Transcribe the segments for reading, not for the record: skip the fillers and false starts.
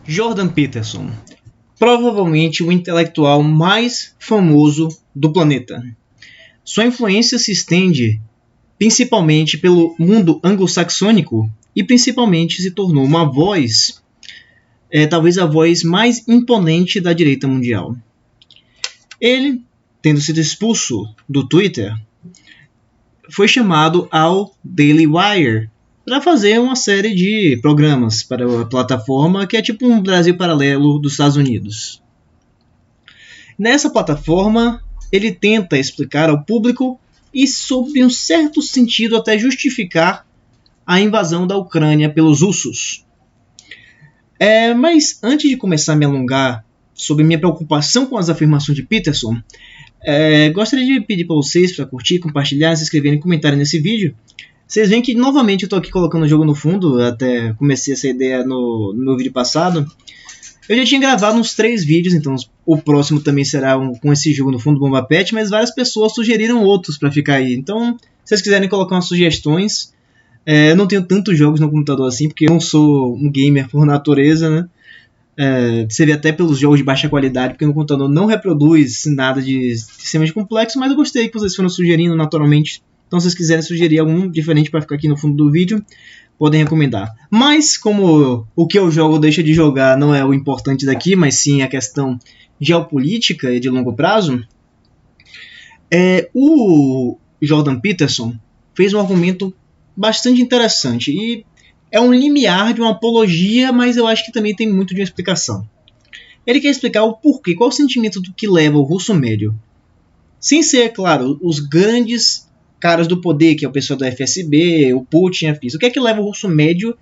Jordan Peterson, provavelmente o intelectual mais famoso do planeta. Sua influência se estende principalmente pelo mundo anglo-saxônico e principalmente se tornou uma voz, talvez a voz mais imponente da direita mundial. Ele, tendo sido expulso do Twitter, foi chamado ao Daily Wire para fazer uma série de programas para a plataforma que é tipo um Brasil paralelo dos Estados Unidos. Nessa plataforma, ele tenta explicar ao público e, sob um certo sentido, até justificar a invasão da Ucrânia pelos russos. Mas antes de começar a me alongar sobre minha preocupação com as afirmações de Peterson, gostaria de pedir para vocês para curtir, compartilhar, se inscreverem e comentarem nesse vídeo. Vocês veem que novamente eu estou aqui colocando o jogo no fundo, até comecei essa ideia no meu vídeo passado. Eu já tinha gravado uns 3 vídeos, então o próximo também será com esse jogo no fundo, Bomba Pet, mas várias pessoas sugeriram outros para ficar aí. Então, se vocês quiserem colocar umas sugestões, eu não tenho tantos jogos no computador assim, porque eu não sou um gamer por natureza, né? Você vê até pelos jogos de baixa qualidade, porque no computador não reproduz nada de extremamente complexo, mas eu gostei que vocês foram sugerindo naturalmente. Então, se vocês quiserem sugerir algum diferente para ficar aqui no fundo do vídeo, podem recomendar. Mas, como o que eu jogo deixa de jogar não é o importante daqui, mas sim a questão geopolítica e de longo prazo, o Jordan Peterson fez um argumento bastante interessante. E é um limiar de uma apologia, mas eu acho que também tem muito de uma explicação. Ele quer explicar o porquê, qual o sentimento que leva o russo médio, sem ser, claro, os grandes caras do poder, que é o pessoal do FSB, o Putin, a FIS. O que é que leva o russo médio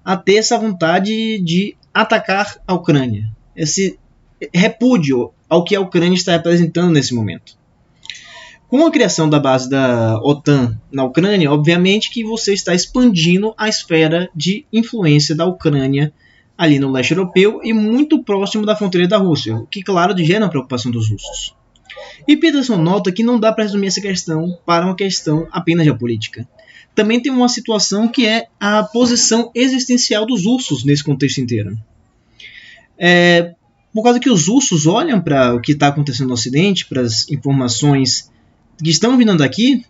a ter essa vontade de atacar a Ucrânia? Esse repúdio ao que a Ucrânia está representando nesse momento. Com a criação da base da OTAN na Ucrânia, obviamente que você está expandindo a esfera de influência da Ucrânia ali no leste europeu e muito próximo da fronteira da Rússia, o que, claro, gera uma preocupação dos russos. E Peterson nota que não dá para resumir essa questão para uma questão apenas geopolítica. Também tem uma situação que é a posição existencial dos russos nesse contexto inteiro. Por causa que os russos olham para o que está acontecendo no Ocidente, para as informações que estão vindo daqui,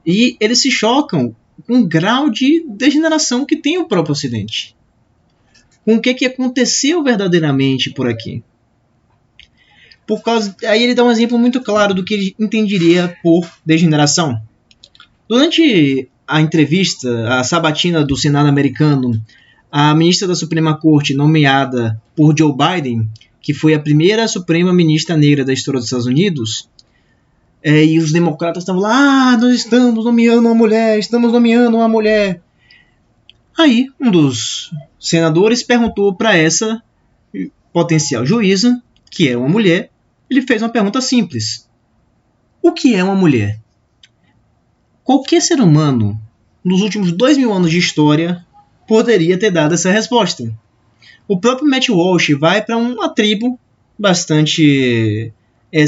e eles se chocam com o grau de degeneração que tem o próprio Ocidente. Com o que aconteceu verdadeiramente por aqui. Aí ele dá um exemplo muito claro do que ele entenderia por degeneração. Durante a entrevista, a sabatina do Senado americano, a ministra da Suprema Corte, nomeada por Joe Biden, que foi a primeira Suprema Ministra negra da história dos Estados Unidos, e os democratas estavam lá, nós estamos nomeando uma mulher. Aí, um dos senadores perguntou para essa potencial juíza, que é uma mulher, ele fez uma pergunta simples. O que é uma mulher? Qualquer ser humano, nos últimos 2000 anos de história, poderia ter dado essa resposta. O próprio Matt Walsh vai para uma tribo bastante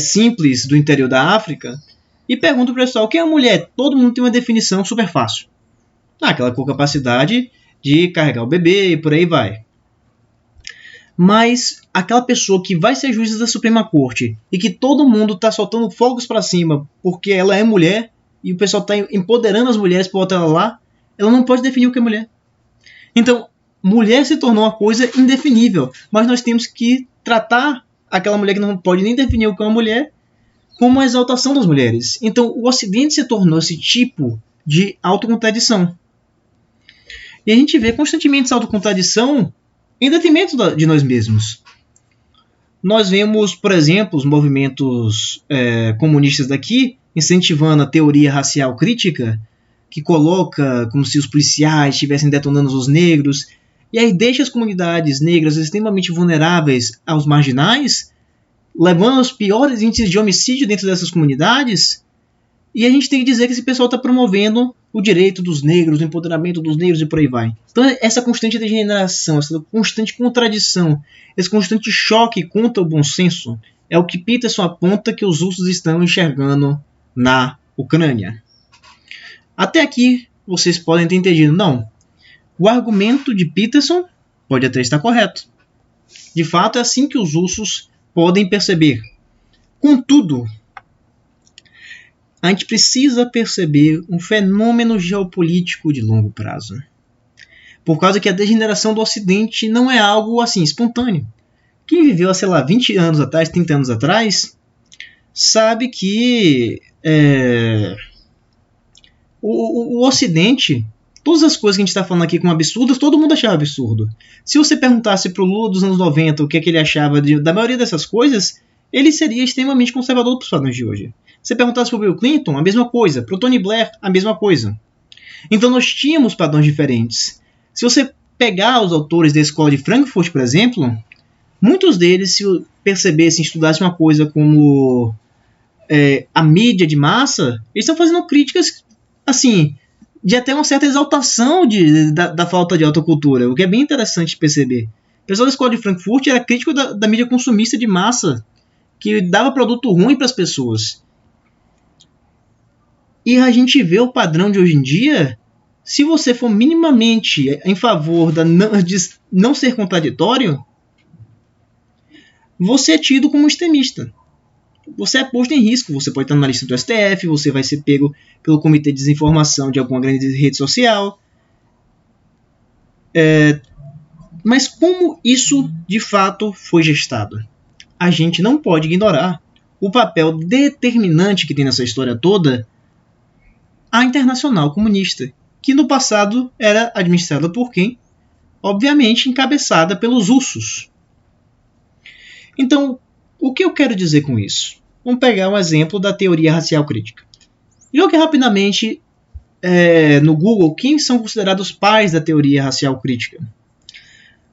simples do interior da África e pergunta para o pessoal o que é uma mulher. Todo mundo tem uma definição super fácil. Aquela com capacidade de carregar o bebê e por aí vai. Mas aquela pessoa que vai ser juíza da Suprema Corte e que todo mundo está soltando fogos para cima porque ela é mulher e o pessoal está empoderando as mulheres para botar ela lá, ela não pode definir o que é mulher. Então, mulher se tornou uma coisa indefinível, mas nós temos que tratar aquela mulher que não pode nem definir o que é uma mulher como uma exaltação das mulheres. Então, o Ocidente se tornou esse tipo de autocontradição. E a gente vê constantemente essa autocontradição em detrimento de nós mesmos. Nós vemos, por exemplo, os movimentos comunistas daqui incentivando a teoria racial crítica, que coloca como se os policiais estivessem detonando os negros, e aí deixa as comunidades negras extremamente vulneráveis aos marginais, levando aos piores índices de homicídio dentro dessas comunidades, e a gente tem que dizer que esse pessoal está promovendo o direito dos negros, o empoderamento dos negros e por aí vai. Então essa constante degeneração, essa constante contradição, esse constante choque contra o bom senso é o que Peterson aponta que os russos estão enxergando na Ucrânia. Até aqui vocês podem ter entendido. Não, o argumento de Peterson pode até estar correto. De fato, é assim que os russos podem perceber. Contudo, a gente precisa perceber um fenômeno geopolítico de longo prazo. Por causa que a degeneração do Ocidente não é algo assim espontâneo. Quem viveu há, sei lá, 20 anos atrás, 30 anos atrás, sabe que o Ocidente, todas as coisas que a gente está falando aqui como absurdas, todo mundo achava absurdo. Se você perguntasse para o Lula dos anos 90 o que, é que ele achava da maioria dessas coisas, ele seria extremamente conservador para os padrões de hoje. Se você perguntasse para o Bill Clinton, a mesma coisa. Para o Tony Blair, a mesma coisa. Então nós tínhamos padrões diferentes. Se você pegar os autores da escola de Frankfurt, por exemplo, muitos deles, se percebessem, estudassem uma coisa como a mídia de massa, eles estão fazendo críticas assim, de até uma certa exaltação da falta de autocultura, o que é bem interessante perceber. O pessoal da escola de Frankfurt era crítico da mídia consumista de massa, que dava produto ruim para as pessoas. E a gente vê o padrão de hoje em dia. Se você for minimamente em favor de não ser contraditório, você é tido como extremista. Você é posto em risco. Você pode estar na lista do STF, você vai ser pego pelo comitê de desinformação de alguma grande rede social. Mas como isso de fato foi gestado? A gente não pode ignorar o papel determinante que tem nessa história toda a Internacional Comunista, que no passado era administrada por quem? Obviamente encabeçada pelos russos. Então, o que eu quero dizer com isso? Vamos pegar um exemplo da teoria racial crítica. Jogue rapidamente no Google quem são considerados pais da teoria racial crítica.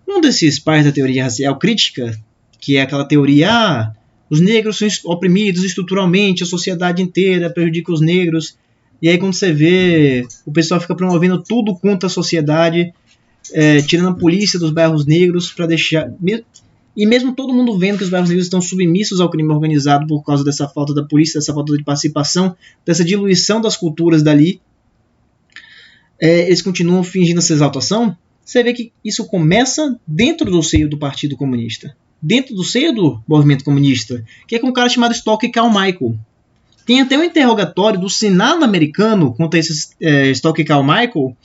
Um desses pais da teoria racial crítica, que é aquela teoria, os negros são oprimidos estruturalmente, a sociedade inteira prejudica os negros, e aí quando você vê, o pessoal fica promovendo tudo contra a sociedade, tirando a polícia dos bairros negros para deixar... E mesmo todo mundo vendo que os bairros negros estão submissos ao crime organizado por causa dessa falta da polícia, dessa falta de participação, dessa diluição das culturas dali, eles continuam fingindo essa exaltação. Você vê que isso começa dentro do seio do Partido Comunista, dentro do seio do movimento comunista, que é com um cara chamado Stokely Carmichael. Tem até um interrogatório do Senado americano contra esse Stokely Carmichael,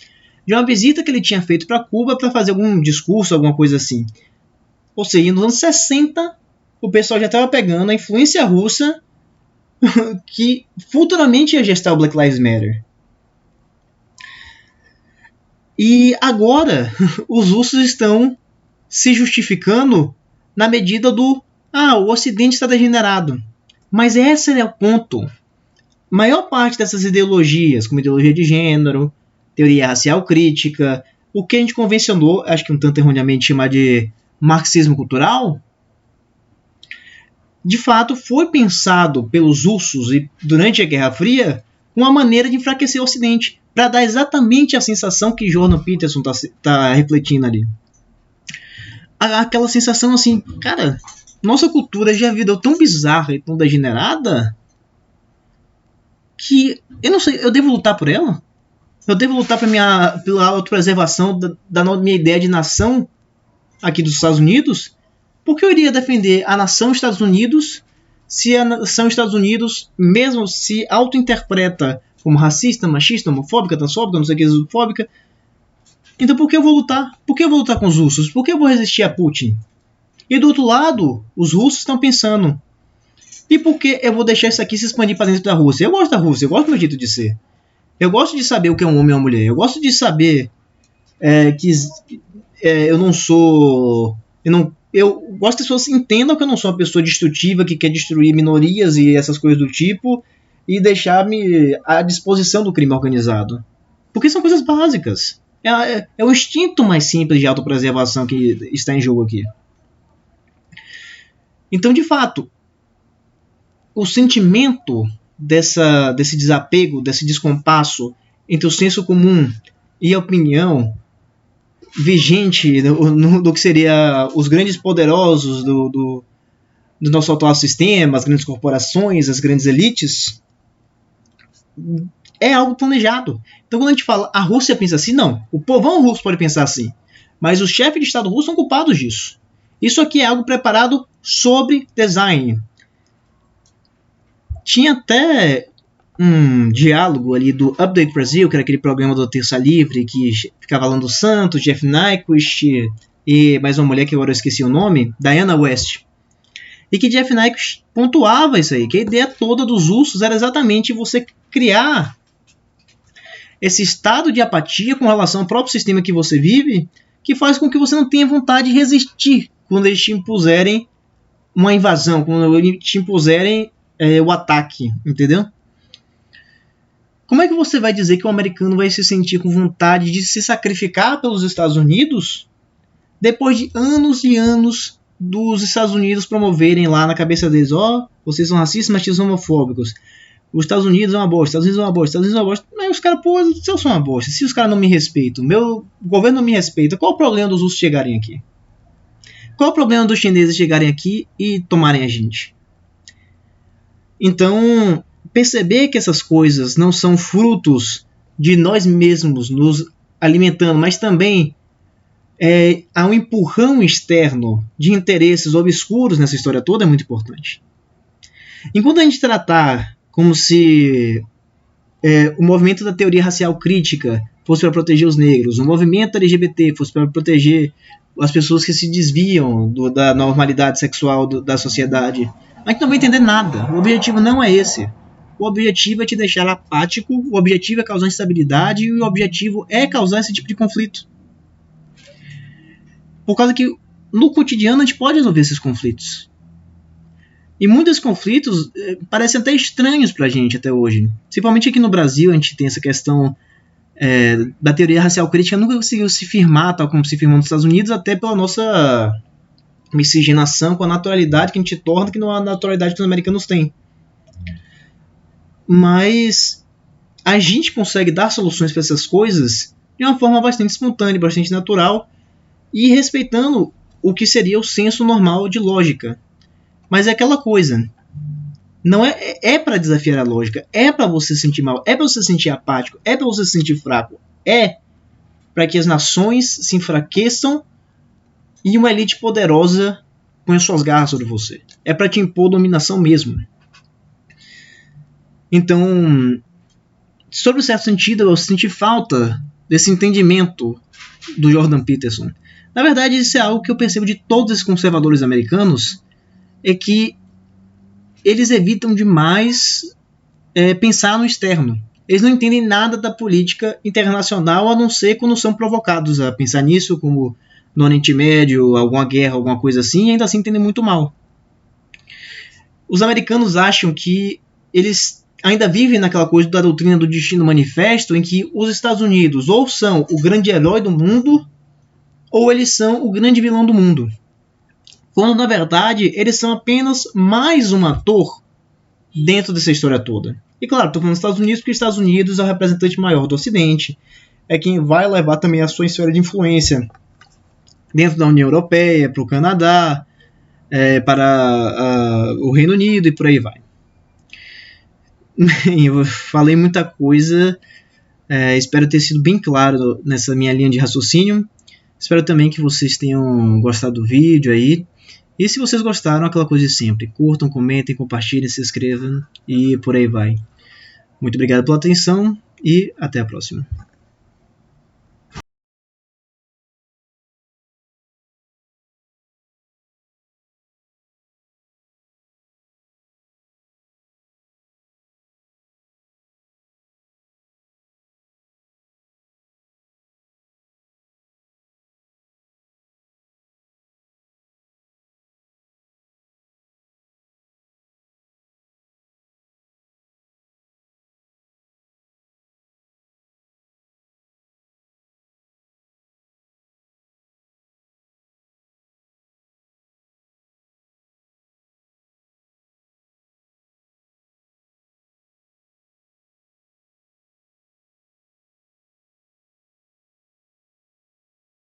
de uma visita que ele tinha feito para Cuba para fazer algum discurso, alguma coisa assim. Ou seja, nos anos 60, o pessoal já estava pegando a influência russa que futuramente ia gestar o Black Lives Matter. E agora, os russos estão se justificando na medida do o Ocidente está degenerado. Mas esse é o ponto. A maior parte dessas ideologias, como ideologia de gênero, teoria racial crítica, o que a gente convencionou, acho que um tanto erroneamente chamar de marxismo cultural, de fato foi pensado pelos russos e durante a Guerra Fria uma maneira de enfraquecer o Ocidente, para dar exatamente a sensação que Jordan Peterson está refletindo ali. Aquela sensação assim, cara, nossa cultura já virou tão bizarra e tão degenerada que eu não sei, eu devo lutar por ela? Eu devo lutar pela autopreservação da minha ideia de nação aqui dos Estados Unidos? Por que eu iria defender a nação Estados Unidos se a nação Estados Unidos mesmo se auto-interpreta como racista, machista, homofóbica, transfóbica, não sei o que, xenofóbica? Então por que eu vou lutar? Por que eu vou lutar com os russos? Por que eu vou resistir a Putin? E do outro lado, os russos estão pensando, e por que eu vou deixar isso aqui se expandir para dentro da Rússia? Eu gosto da Rússia, eu gosto do meu jeito de ser. Eu gosto de saber o que é um homem e uma mulher. Eu gosto de saber que eu não sou... Eu gosto que as pessoas entendam que eu não sou uma pessoa destrutiva que quer destruir minorias e essas coisas do tipo e deixar-me à disposição do crime organizado. Porque são coisas básicas. É o instinto mais simples de autopreservação que está em jogo aqui. Então, de fato, o sentimento desse desapego, desse descompasso entre o senso comum e a opinião vigente do que seria os grandes poderosos do nosso atual sistema, as grandes corporações, as grandes elites, é algo planejado. Então quando a gente fala a Rússia pensa assim, não, o povão russo pode pensar assim, mas os chefes de Estado russo são culpados disso. Isso aqui é algo preparado sobre design. Tinha até um diálogo ali do Update Brasil, que era aquele programa do Terça Livre, que ficava falando do Santos, Jeff Nyquist e mais uma mulher que agora eu esqueci o nome, Diana West. E que Jeff Nyquist pontuava isso aí, que a ideia toda dos ursos era exatamente você criar esse estado de apatia com relação ao próprio sistema que você vive, que faz com que você não tenha vontade de resistir quando eles te impuserem uma invasão, quando eles te impuserem o ataque, entendeu? Como é que você vai dizer que o americano vai se sentir com vontade de se sacrificar pelos Estados Unidos depois de anos e anos dos Estados Unidos promoverem lá na cabeça deles, vocês são racistas, machistas, homofóbicos, os Estados Unidos é uma bosta, Estados Unidos é uma bosta, Estados Unidos é uma bosta. Mas os caras, se eu sou uma bosta, se os caras não me respeitam, meu governo não me respeita, qual o problema dos russos chegarem aqui? Qual o problema dos chineses chegarem aqui e tomarem a gente? Então, perceber que essas coisas não são frutos de nós mesmos nos alimentando, mas também há um empurrão externo de interesses obscuros nessa história toda é muito importante. Enquanto a gente tratar como se o movimento da teoria racial crítica fosse para proteger os negros, o movimento LGBT fosse para proteger as pessoas que se desviam da normalidade sexual da sociedade, a gente não vai entender nada. O objetivo não é esse. O objetivo é te deixar apático, o objetivo é causar instabilidade e o objetivo é causar esse tipo de conflito. Por causa que no cotidiano a gente pode resolver esses conflitos. E muitos conflitos parecem até estranhos pra gente até hoje. Principalmente aqui no Brasil a gente tem essa questão da teoria racial crítica, nunca conseguiu se firmar tal como se firmou nos Estados Unidos, até pela nossa miscigenação com a naturalidade que a gente torna, que não é a naturalidade que os americanos têm. Mas a gente consegue dar soluções para essas coisas de uma forma bastante espontânea, bastante natural e respeitando o que seria o senso normal de lógica. Mas é aquela coisa, não é para desafiar a lógica, é para você se sentir mal, é para você se sentir apático, é para você se sentir fraco, é para que as nações se enfraqueçam e uma elite poderosa põe suas garras sobre você. É para te impor dominação mesmo. Então, sobre o certo sentido, eu senti falta desse entendimento do Jordan Peterson. Na verdade, isso é algo que eu percebo de todos esses conservadores americanos, é que eles evitam demais pensar no externo. Eles não entendem nada da política internacional, a não ser quando são provocados a pensar nisso, como no Oriente Médio, alguma guerra, alguma coisa assim, e ainda assim entendem muito mal. Os americanos acham que eles ainda vivem naquela coisa da doutrina do destino manifesto, em que os Estados Unidos ou são o grande herói do mundo, ou eles são o grande vilão do mundo. Quando, na verdade, eles são apenas mais um ator dentro dessa história toda. E claro, estou falando dos Estados Unidos, porque os Estados Unidos é o representante maior do Ocidente, é quem vai levar também a sua esfera de influência dentro da União Europeia, para o Canadá, para o Reino Unido e por aí vai. Eu falei muita coisa, espero ter sido bem claro nessa minha linha de raciocínio. Espero também que vocês tenham gostado do vídeo aí. E se vocês gostaram, aquela coisa de sempre, curtam, comentem, compartilhem, se inscrevam e por aí vai. Muito obrigado pela atenção e até a próxima.